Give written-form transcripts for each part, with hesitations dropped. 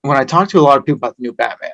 when I talk to a lot of people about the new Batman,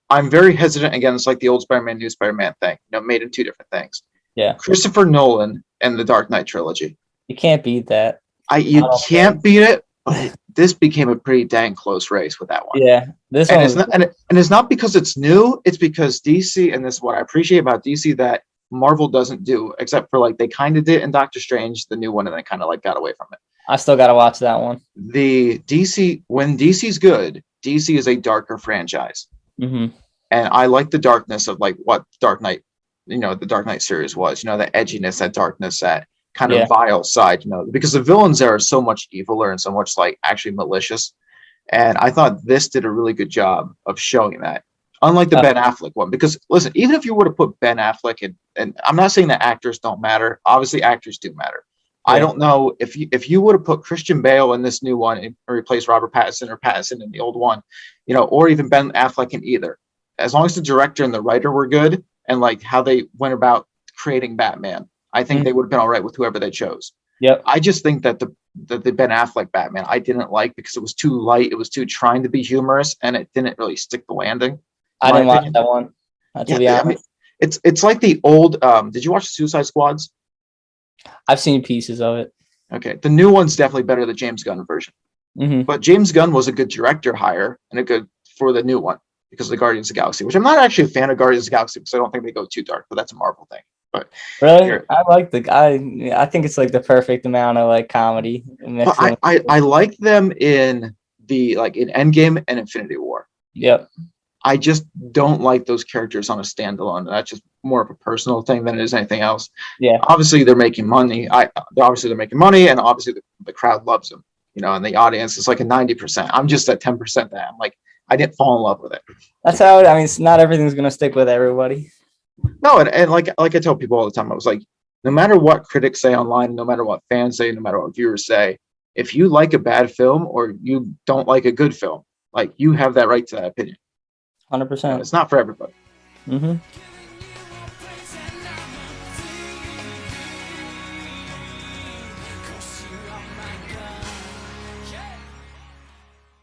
I'm very hesitant again. It's like the old Spider-Man, new Spider-Man thing, made in two different things. Yeah, Christopher Nolan and the Dark Knight trilogy. you can't beat that. I You don't can't beat it, but this became a pretty dang close race with that one. Yeah, this And one it's was. not, and it's not because it's new. It's because DC, and this is what I appreciate about DC that Marvel doesn't do, except for like they kind of did in Doctor Strange, the new one, and then kind of like got away from it. I still gotta watch that one. The DC, when DC's good, DC is a darker franchise, Hmm. and I like the darkness of like what Dark Knight, the Dark Knight series was, that edginess, that darkness, that kind Yeah. of vile side, because the villains there are so much eviler and so much like actually malicious. And I thought this did a really good job of showing that. Unlike the Uh, Ben Affleck one, because listen, even if you were to put Ben Affleck in, and I'm not saying that actors don't matter. Obviously, actors do matter. I yeah. don't know if you would have put Christian Bale in this new one and replace Robert Pattinson or Pattinson in the old one, or even Ben Affleck in either. As long as the director and the writer were good and like how they went about creating Batman, I think Mm, they would have been all right with whoever they chose. yep. I just think that the Ben Affleck Batman I didn't like because it was too light. It was too trying to be humorous, and it didn't really stick the landing, in I my didn't watch opinion. that one. To Yeah, be I mean, honest, it's like the old. Did you watch Suicide Squads? I've seen pieces of it. Okay, the new one's definitely better than the James Gunn version. Hmm. But James Gunn was a good director hire and a good for the new one because of the Guardians of the Galaxy, which I'm not actually a fan of Guardians of the Galaxy because I don't think they go too dark, but that's a Marvel thing. But Really, here, I like the. I think it's like the perfect amount of like comedy but mixed I, in. I I like them in the like in Endgame and Infinity War. Yep. I just don't like those characters on a standalone. That's just more of a personal thing than it is anything else. Yeah. Obviously, they're making money. Obviously they're making money, and obviously the crowd loves them. And the audience is like a 90%. I'm just at 10% that I'm like I didn't fall in love with it. That's how. I mean, not everything's gonna stick with everybody. No, and like I tell people all the time, I was like, no matter what critics say online, no matter what fans say, no matter what viewers say, if you like a bad film or you don't like a good film, like you have that right to that opinion. 100%. It's not for everybody. Hmm.